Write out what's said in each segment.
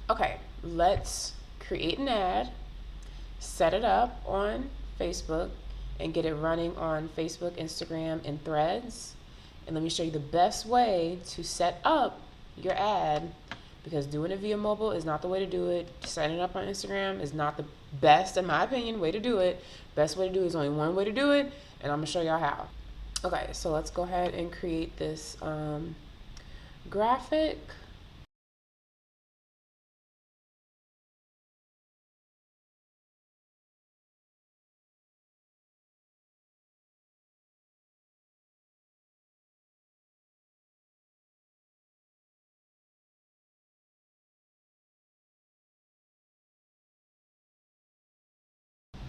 Okay, let's create an ad, set it up on Facebook, and get it running on Facebook, Instagram, and Threads. And let me show you the best way to set up your ad, because doing it via mobile is not the way to do it. Setting it up on Instagram is not the best, in my opinion, way to do it. Best way to do it is only one way to do it, and I'm gonna show y'all how. Okay, so let's go ahead and create this graphic.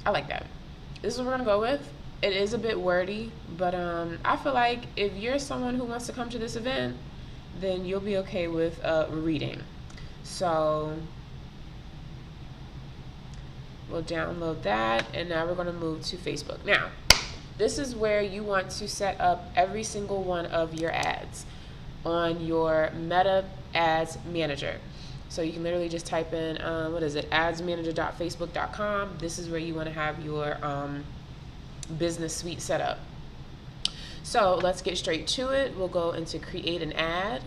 I like that. This is what we're gonna go with. It is a bit wordy, but I feel like if you're someone who wants to come to this event, then you'll be okay with reading. So we'll download that, and now we're gonna move to Facebook. Now, this is where you want to set up every single one of your ads on your Meta Ads Manager. So you can literally just type in, adsmanager.facebook.com. This is where you want to have your business suite set up. So let's get straight to it. We'll go into create an ad.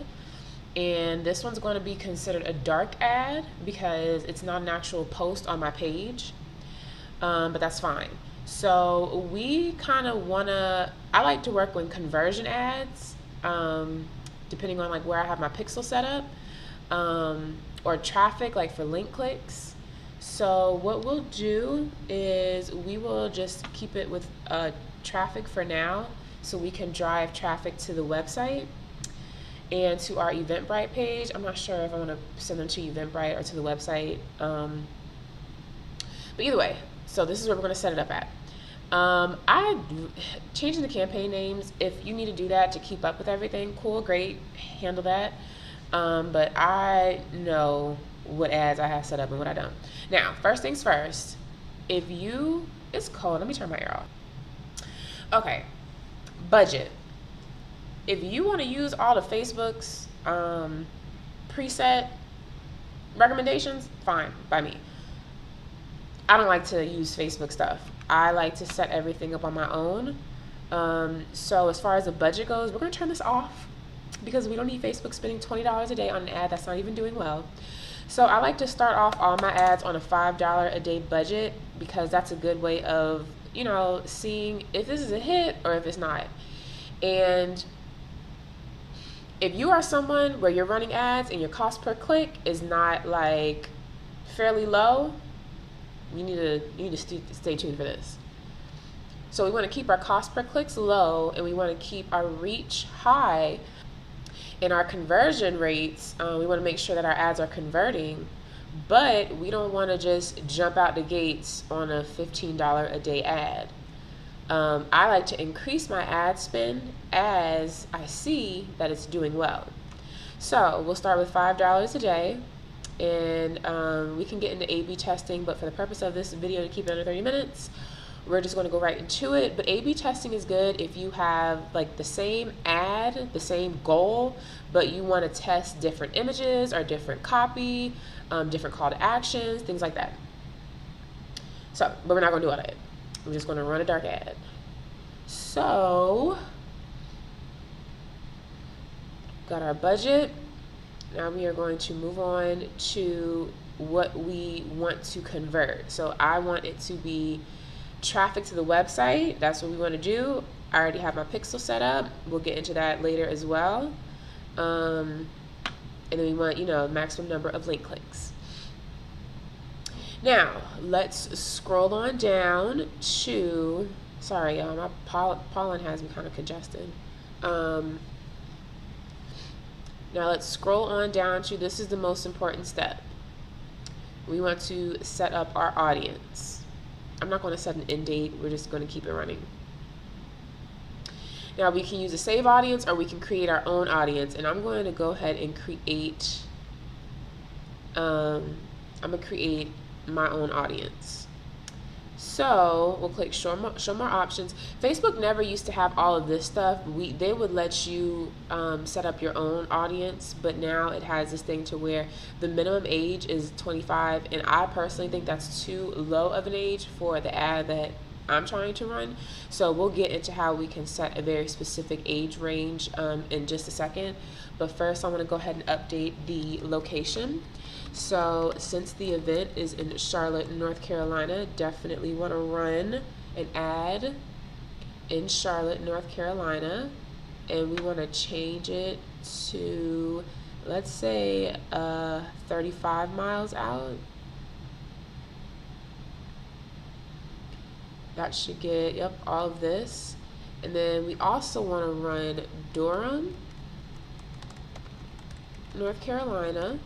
And this one's going to be considered a dark ad because it's not an actual post on my page, but that's fine. So we kind of want to, I like to work with conversion ads, depending on like where I have my pixel set up, or traffic like for link clicks. So what we'll do is we will just keep it with traffic for now, so we can drive traffic to the website and to our Eventbrite page. I'm not sure if I want to send them to Eventbrite or to the website, but either way. So this is where we're going to set it up at. I changing the campaign names. If you need to do that to keep up with everything, cool, great, handle that. But I know what ads I have set up and what I don't. Now, first things first, it's cold, let me turn my air off. Okay, budget. If you want to use all of Facebook's preset recommendations, fine by me. I don't like to use Facebook stuff. I like to set everything up on my own. So as far as the budget goes, we're going to turn this off because we don't need Facebook spending $20 a day on an ad that's not even doing well. So I like to start off all my ads on a $5 a day budget, because that's a good way of, seeing if this is a hit or if it's not. And if you are someone where you're running ads and your cost per click is not like fairly low, you need to stay tuned for this. So we want to keep our cost per clicks low, and we want to keep our reach high. In our conversion rates, we want to make sure that our ads are converting, but we don't want to just jump out the gates on a $15 a day ad. I like to increase my ad spend as I see that it's doing well. So we'll start with $5 a day, and we can get into A/B testing, but for the purpose of this video, to keep it under 30 minutes, we're just going to go right into it. But A/B testing is good if you have like the same ad, the same goal, but you want to test different images or different copy, different call to actions, things like that. So, but we're not going to do all that. We're just going to run a dark ad. So, got our budget. Now we are going to move on to what we want to convert. So I want it to be traffic to the website. That's what we want to do. I already have my pixel set up. We'll get into that later as well. And then we want, maximum number of link clicks. Now, let's scroll on down to, sorry, my pollen has me kind of congested. Now let's scroll on down to, this is the most important step. We want to set up our audience. I'm not going to set an end date. We're just going to keep it running. Now we can use a save audience, or we can create our own audience. And I'm going to go ahead and create, I'm going to create my own audience. So we'll click show more options. Facebook never used to have all of this stuff. They would let you set up your own audience, but now it has this thing to where the minimum age is 25, and I personally think that's too low of an age for the ad that I'm trying to run. So we'll get into how we can set a very specific age range in just a second. But first I want to go ahead and update the location. So since the event is in Charlotte, North Carolina, definitely want to run an ad in Charlotte, North Carolina. And we want to change it to, let's say, 35 miles out. That should get, yep, all of this. And then we also want to run Durham, North Carolina.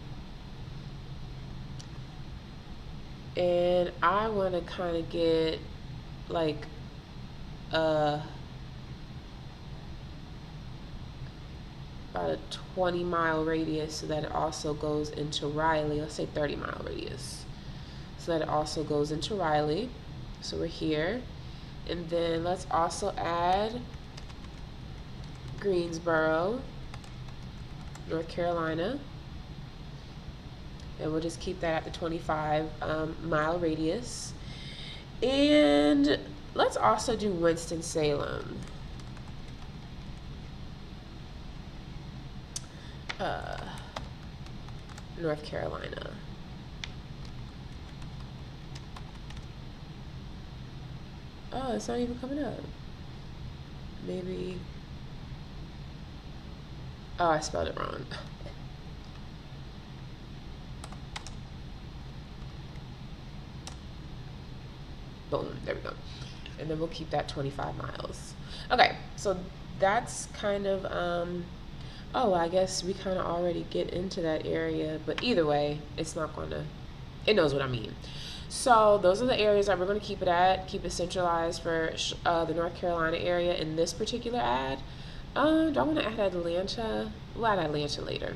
And I want to kind of get like about a 20-mile radius so that it also goes into Raleigh. Let's say 30-mile radius so that it also goes into Raleigh. So we're here. And then let's also add Greensboro, North Carolina. And we'll just keep that at the 25-mile radius. And let's also do Winston-Salem. North Carolina. Oh, it's not even coming up. Maybe. Oh, I spelled it wrong. Boom, there we go. And then we'll keep that 25 miles. Okay, so that's kind of, oh, I guess we kind of already get into that area, but either way, it's not gonna, it knows what I mean. So those are the areas that we're gonna keep it at, keep it centralized for the North Carolina area in this particular ad. Do I wanna add Atlanta? We'll add Atlanta later.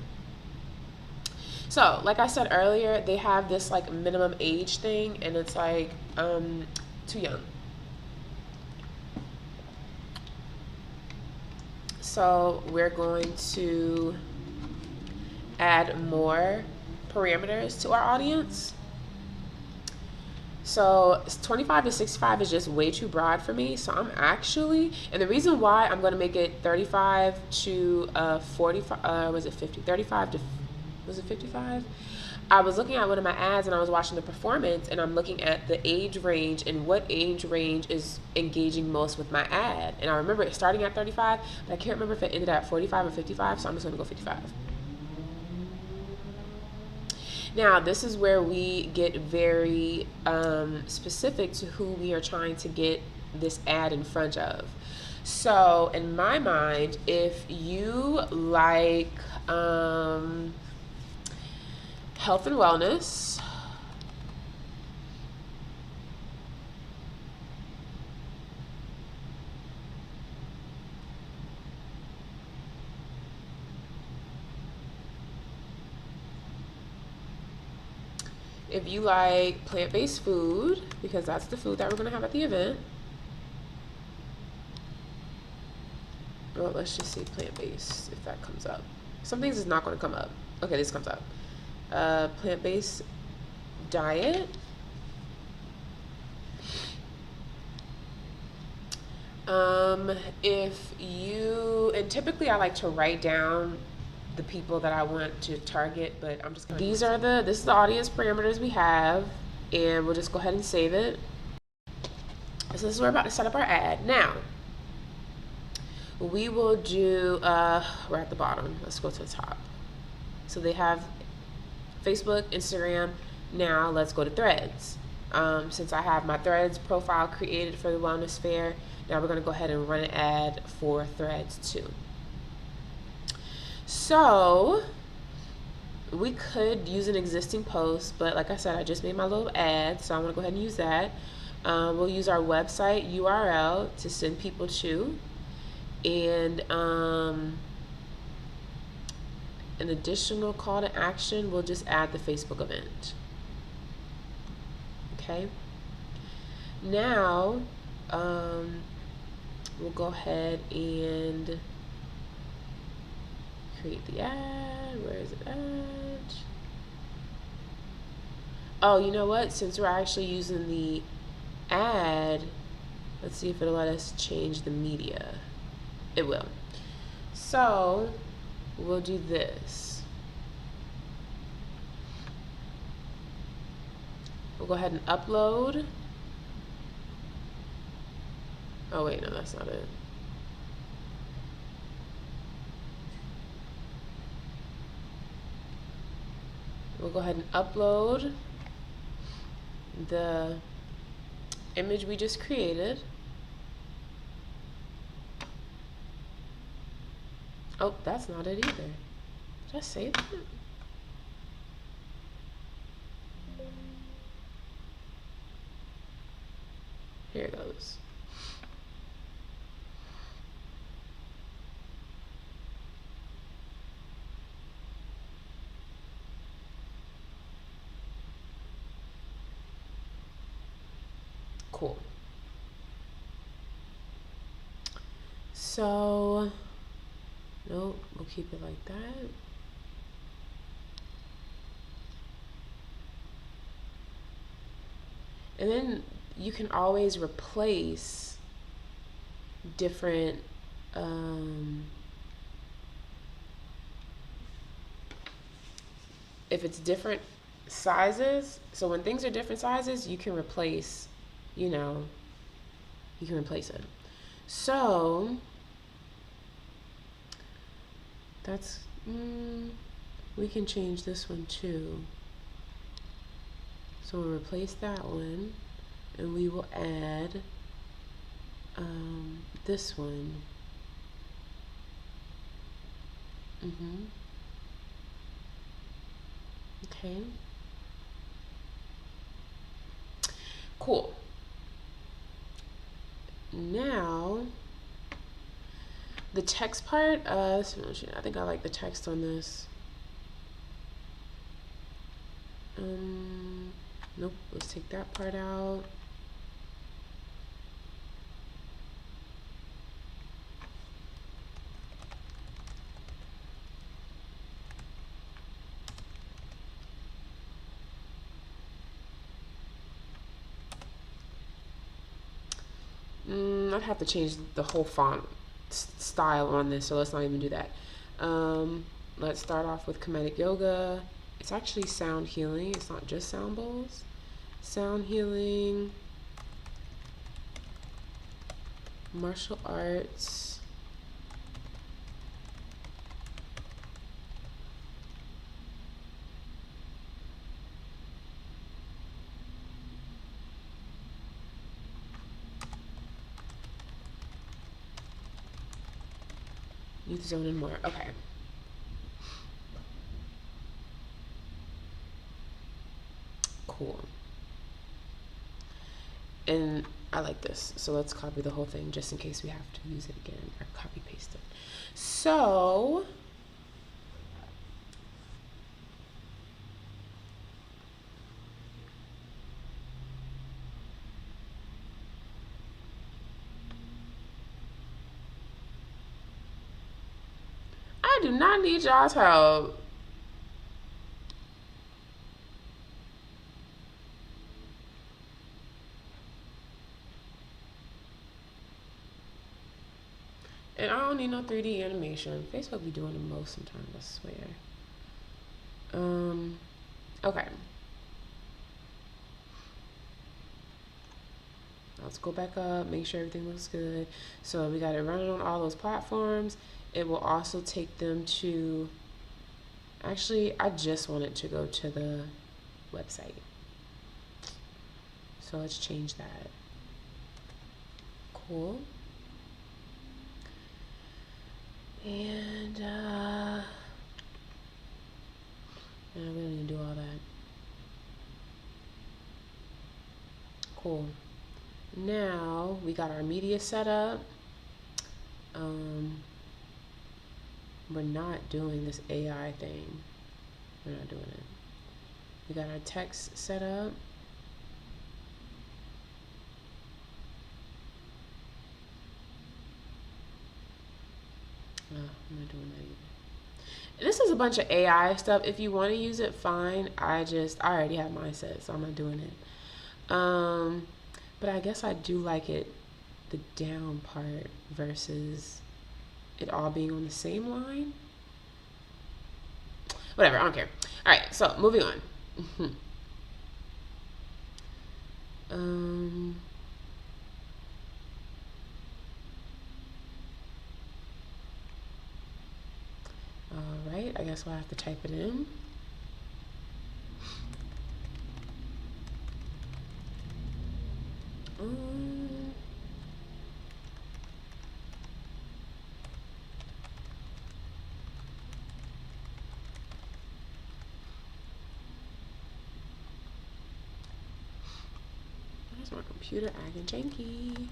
So, like I said earlier, they have this like minimum age thing, and it's like too young. So we're going to add more parameters to our audience. So 25 to 65 is just way too broad for me. So I'm actually, and the reason why I'm going to make it 35 to 45, was it 50? 35 to, was it 55? I was looking at one of my ads and I was watching the performance, and I'm looking at the age range and what age range is engaging most with my ad. And I remember it starting at 35, but I can't remember if it ended at 45 or 55, so I'm just going to go 55. Now, this is where we get very specific to who we are trying to get this ad in front of. So, in my mind, if you like health and wellness, if you like plant-based food, because that's the food that we're going to have at the event. Well, let's just see plant-based, if that comes up. Some things is not going to come up. Okay, this comes up. Plant-based diet. If you, and typically I like to write down the people that I want to target, but I'm just gonna, this is the audience parameters we have, and we'll just go ahead and save it. So this is where we're about to set up our ad. Now, we will do, we're at the bottom, let's go to the top. So they have Facebook, Instagram. Now let's go to Threads. Since I have my Threads profile created for the wellness fair, now we're going to go ahead and run an ad for Threads too. So we could use an existing post, but like I said, I just made my little ad, so I want to go ahead and use that. We'll use our website URL to send people to, and an additional call to action, we'll just add the Facebook event. Okay. Now, we'll go ahead and create the ad. Where is it at? Oh, you know what? Since we're actually using the ad, let's see if it'll let us change the media. It will. So we'll do this. We'll go ahead and upload. Oh wait, no, that's not it. We'll go ahead and upload the image we just created. Oh, that's not it either. Did I save it? Here it goes. Cool. So, nope, we'll keep it like that. And then you can always replace different if it's different sizes. So when things are different sizes, you can replace, you know, you can replace it. So that's we can change this one too. So we'll replace that one, and we will add this one. Okay. Cool. Now, the text part, I think I like the text on this. Nope, let's take that part out. I'd have to change the whole font style on this, so let's not even do that. Let's start off with Comedic Yoga. It's actually sound healing. It's not just sound bowls. Sound healing, martial arts, youth zone, and more. Okay. Cool. And I like this, so let's copy the whole thing just in case we have to use it again, or copy paste it. So I do not need y'all's help. And I don't need no 3D animation. Facebook be doing the most sometimes, I swear. Okay. Let's go back up, make sure everything looks good. So we got it running on all those platforms. It will also take them to, actually, I just want it to go to the website. So let's change that. Cool. And we don't need to do all that. Cool. Now we got our media set up. We're not doing this AI thing. We're not doing it. We got our text set up. I'm not doing that either. This is a bunch of AI stuff. If you want to use it, fine. I already have mine set, so I'm not doing it. But I guess I do like it, the down part versus it all being on the same line. Whatever, I don't care. All right, so moving on. All right, I guess we'll have to type it in. Why is my computer acting janky?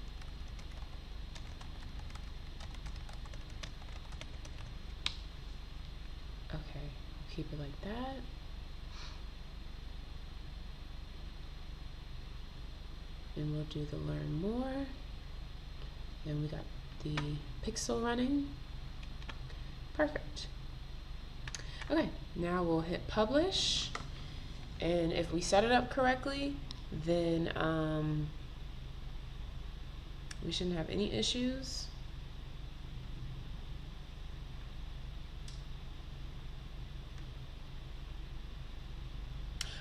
Okay, keep it like that. And we'll do the learn more. And we got the pixel running. Perfect. Okay, now we'll hit publish. And if we set it up correctly, then we shouldn't have any issues.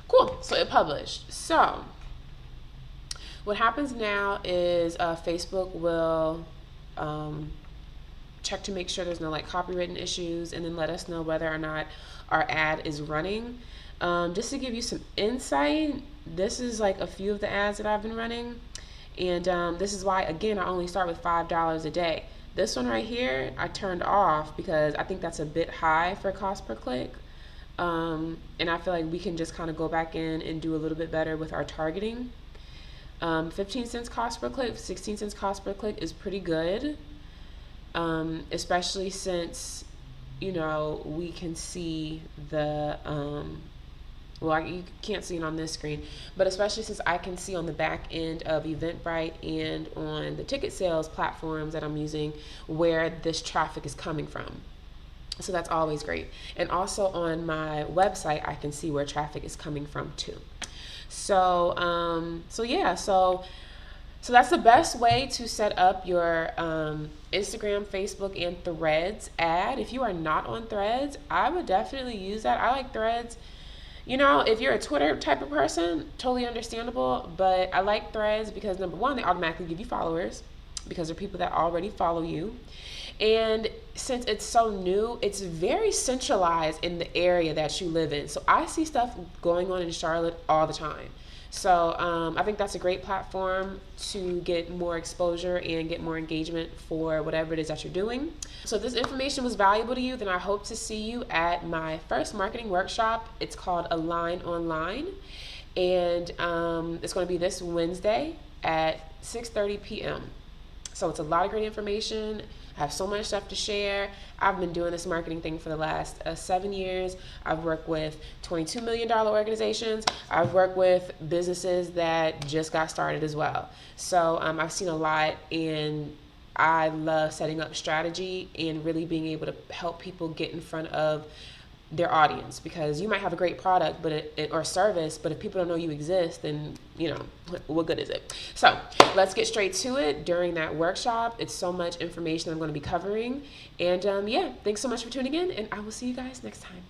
Cool, so it published. So what happens now is Facebook will check to make sure there's no like copywritten issues, and then let us know whether or not our ad is running. Just to give you some insight, this is like a few of the ads that I've been running, and this is why, again, I only start with $5 a day. This one right here I turned off because I think that's a bit high for cost per click. And I feel like we can just kind of go back in and do a little bit better with our targeting. 15 cents cost per click, 16 cents cost per click is pretty good, especially since, you know, we can see the, well, you can't see it on this screen, but especially since I can see on the back end of Eventbrite and on the ticket sales platforms that I'm using where this traffic is coming from. So that's always great. And also on my website, I can see where traffic is coming from too. So, so that's the best way to set up your Instagram, Facebook, and Threads ad. If you are not on Threads, I would definitely use that. I like Threads. You know, if you're a Twitter type of person, totally understandable. But I like Threads because, number one, they automatically give you followers because they're people that already follow you. And since it's so new, it's very centralized in the area that you live in. So I see stuff going on in Charlotte all the time. So I think that's a great platform to get more exposure and get more engagement for whatever it is that you're doing. So if this information was valuable to you, then I hope to see you at my first marketing workshop. It's called Align Online. And it's going to be this Wednesday at 6:30 p.m. So it's a lot of great information. I have so much stuff to share. I've been doing this marketing thing for the last 7 years. I've worked with $22 million organizations. I've worked with businesses that just got started as well. So I've seen a lot, and I love setting up strategy and really being able to help people get in front of their audience, because you might have a great product or service, but if people don't know you exist, then, you know, what good is it? So let's get straight to it during that workshop. It's so much information I'm going to be covering. And yeah, thanks so much for tuning in, and I will see you guys next time.